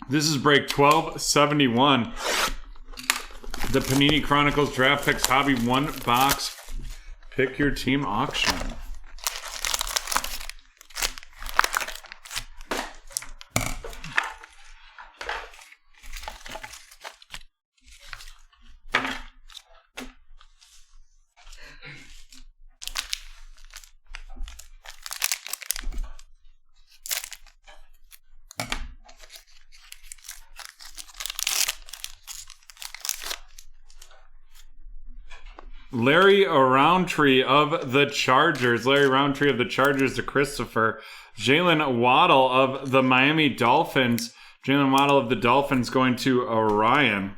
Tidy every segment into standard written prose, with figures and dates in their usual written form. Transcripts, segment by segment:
This is break 1271. The Panini Chronicles Draft Picks Hobby 1 box. Pick your team auction. Larry Roundtree of the Chargers. Larry Roundtree of the Chargers to Christopher. Jalen Waddle of the Miami Dolphins. Jalen Waddle of the Dolphins going to Orion.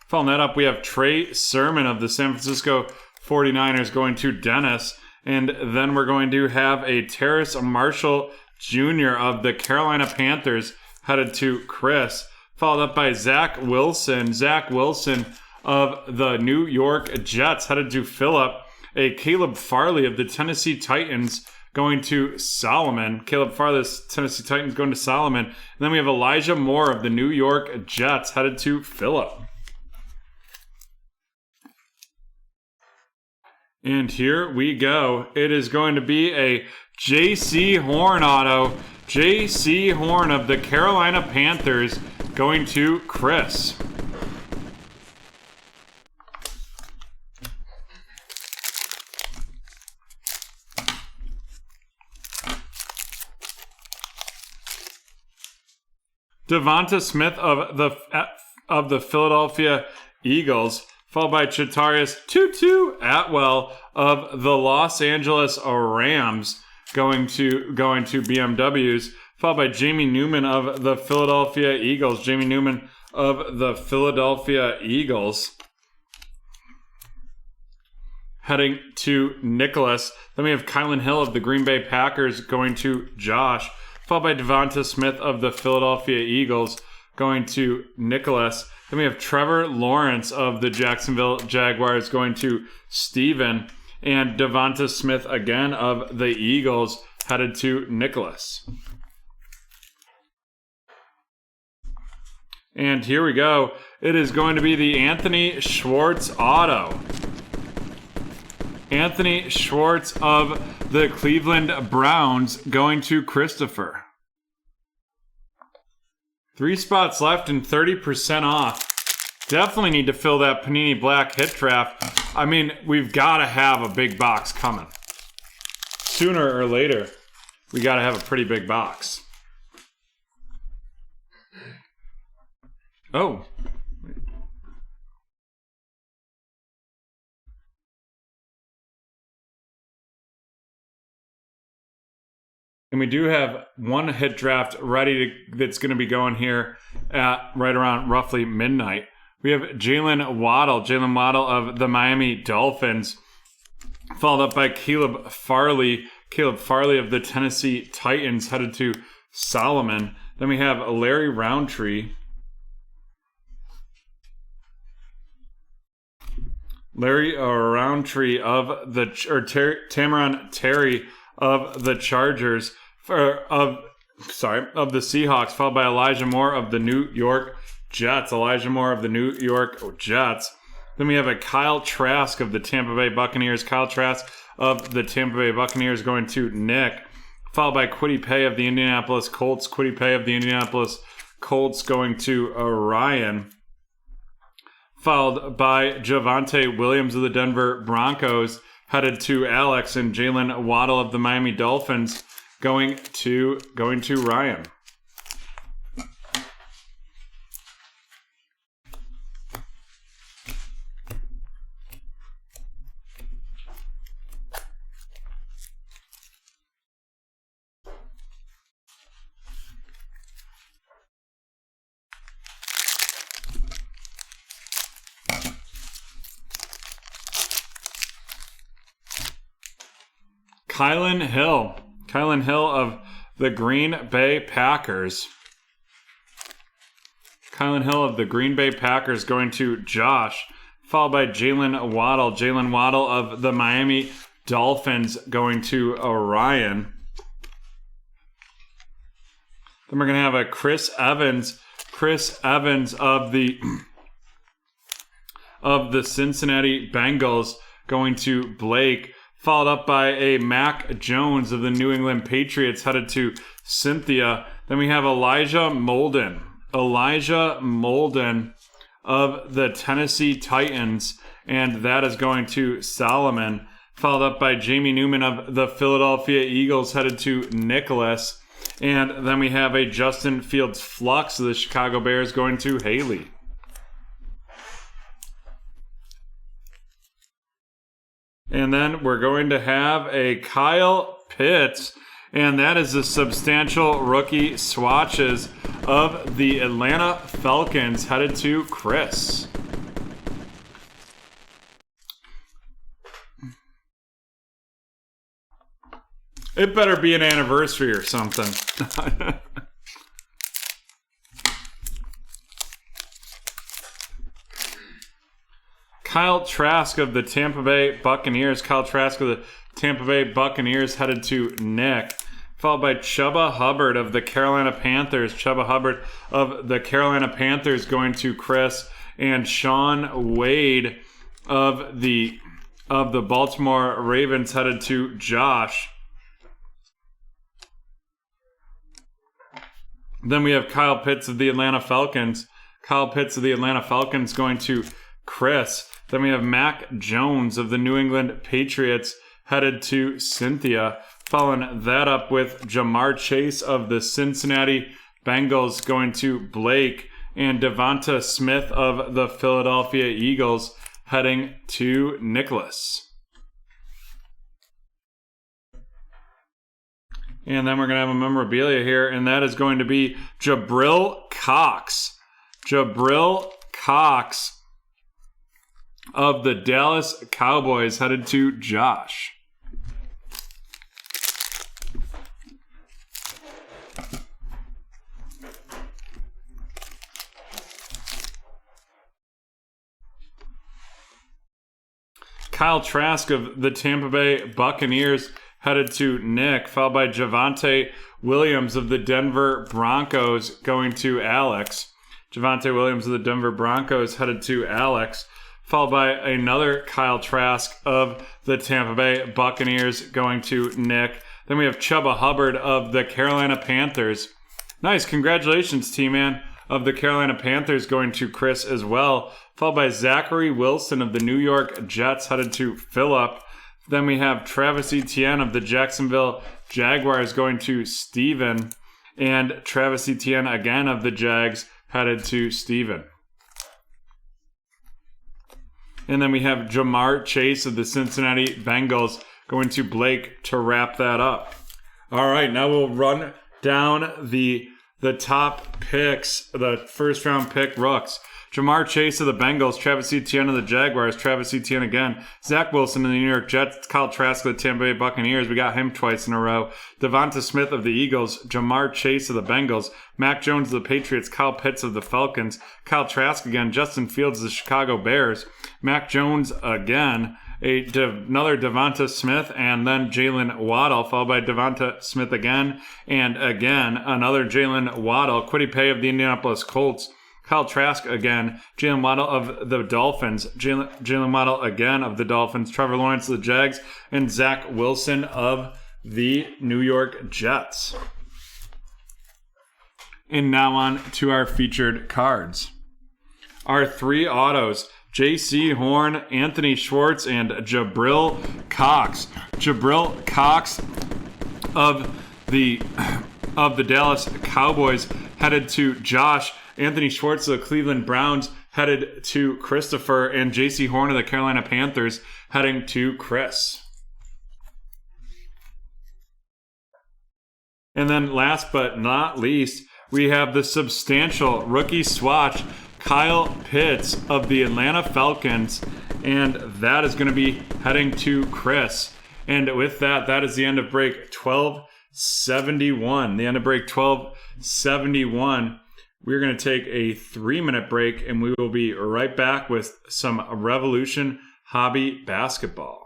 Following that up, we have Trey Sermon of the San Francisco 49ers going to Dennis. And then we're going to have a Terrace Marshall Jr. of the Carolina Panthers headed to Chris. Followed up by Zach Wilson. Zach Wilson of the New York Jets headed to Phillip. A Caleb Farley of the Tennessee Titans going to Solomon. Caleb Farley of the Tennessee Titans going to Solomon. And then we have Elijah Moore of the New York Jets headed to Phillip. And here we go. It is going to be a J.C. Horn auto. J.C. Horn of the Carolina Panthers going to Chris. Devonta Smith of the Philadelphia Eagles, followed by Chatarius Tutu Atwell of the Los Angeles Rams, going to BMWs, followed by Jamie Newman of the Philadelphia Eagles. Jamie Newman of the Philadelphia Eagles, heading to Nicholas. Then we have Kylan Hill of the Green Bay Packers going to Josh, followed by Devonta Smith of the Philadelphia Eagles going to Nicholas. Then we have Trevor Lawrence of the Jacksonville Jaguars going to Steven. And Devonta Smith again of the Eagles headed to Nicholas. And here we go. It is going to be the Anthony Schwartz auto. Anthony Schwartz of the Cleveland Browns going to Christopher. 3 spots left and 30% off. Definitely need to fill that Panini Black hit draft. I mean, we've got to have a big box coming. Sooner or later, we got to have a pretty big box. Oh. And we do have one hit draft that's going to be going here at right around roughly midnight. We have Jalen Waddle of the Miami Dolphins, followed up by Caleb Farley of the Tennessee Titans headed to Solomon. Then we have Larry Roundtree. Roundtree of the Tamaron Terry of the Chargers. Of the Seahawks, followed by Elijah Moore of the New York Jets. Then we have a Kyle Trask of the Tampa Bay Buccaneers. Going to Nick, followed by Kwity Paye of the Indianapolis Colts. Going to Orion, followed by Javonte Williams of the Denver Broncos, headed to Alex, and Jalen Waddle of the Miami Dolphins going to Ryan. Kylan Hill of the Green Bay Packers. Going to Josh, followed by Jalen Waddle of the Miami Dolphins going to Orion. Then we're going to have a Chris Evans of the Cincinnati Bengals going to Blake, followed up by a Mac Jones of the New England Patriots headed to Cynthia. Then we have Elijah Molden of the Tennessee Titans, and that is going to Solomon, followed up by Jamie Newman of the Philadelphia Eagles headed to Nicholas. And then we have a Justin Fields Flux of the Chicago Bears going to Haley. And then we're going to have a Kyle Pitts, and that is the substantial rookie swatches of the Atlanta Falcons headed to Chris. It better be an anniversary or something. Kyle Trask of the Tampa Bay Buccaneers. Headed to Nick. Followed by Chuba Hubbard of the Carolina Panthers. Going to Chris. And Sean Wade of the Baltimore Ravens headed to Josh. Then we have Kyle Pitts of the Atlanta Falcons. Going to Chris. Then we have Mac Jones of the New England Patriots headed to Cynthia. Following that up with Jamar Chase of the Cincinnati Bengals going to Blake. And Devonta Smith of the Philadelphia Eagles heading to Nicholas. And then we're going to have a memorabilia here, and that is going to be Jabril Cox of the Dallas Cowboys headed to Josh. Kyle Trask of the Tampa Bay Buccaneers headed to Nick, followed by Javonte Williams of the Denver Broncos going to Alex. Headed to Alex, followed by another Kyle Trask of the Tampa Bay Buccaneers going to Nick. Then we have Chuba Hubbard of the Carolina Panthers. Nice, congratulations, T-Man, of the Carolina Panthers going to Chris as well, followed by Zachary Wilson of the New York Jets headed to Phillip. Then we have Travis Etienne of the Jacksonville Jaguars going to Steven, and Travis Etienne again of the Jags headed to Steven. And then we have Jamar Chase of the Cincinnati Bengals going to Blake to wrap that up. All right, now we'll run down the top picks, the first round pick rooks. Jamar Chase of the Bengals, Travis Etienne of the Jaguars, Travis Etienne again, Zach Wilson of the New York Jets, Kyle Trask of the Tampa Bay Buccaneers, we got him twice in a row, Devonta Smith of the Eagles, Jamar Chase of the Bengals, Mac Jones of the Patriots, Kyle Pitts of the Falcons, Kyle Trask again, Justin Fields of the Chicago Bears, Mac Jones again, another Devonta Smith, and then Jalen Waddle, followed by Devonta Smith again, and again, another Jalen Waddle, Kwity Paye of the Indianapolis Colts, Kyle Trask again, Jalen Waddle of the Dolphins, Jalen Waddle again of the Dolphins, Trevor Lawrence of the Jags, and Zach Wilson of the New York Jets. And now on to our featured cards. Our three autos, J.C. Horn, Anthony Schwartz, and Jabril Cox. Jabril Cox of the Dallas Cowboys headed to Josh. Anthony Schwartz of the Cleveland Browns headed to Christopher, and J.C. Horn of the Carolina Panthers heading to Chris. And then last but not least, we have the substantial rookie swatch, Kyle Pitts of the Atlanta Falcons, and that is going to be heading to Chris. And with that, that is the end of break 1271. The end of break 1271. We're going to take a 3-minute break, and we will be right back with some Revolution Hobby Basketball.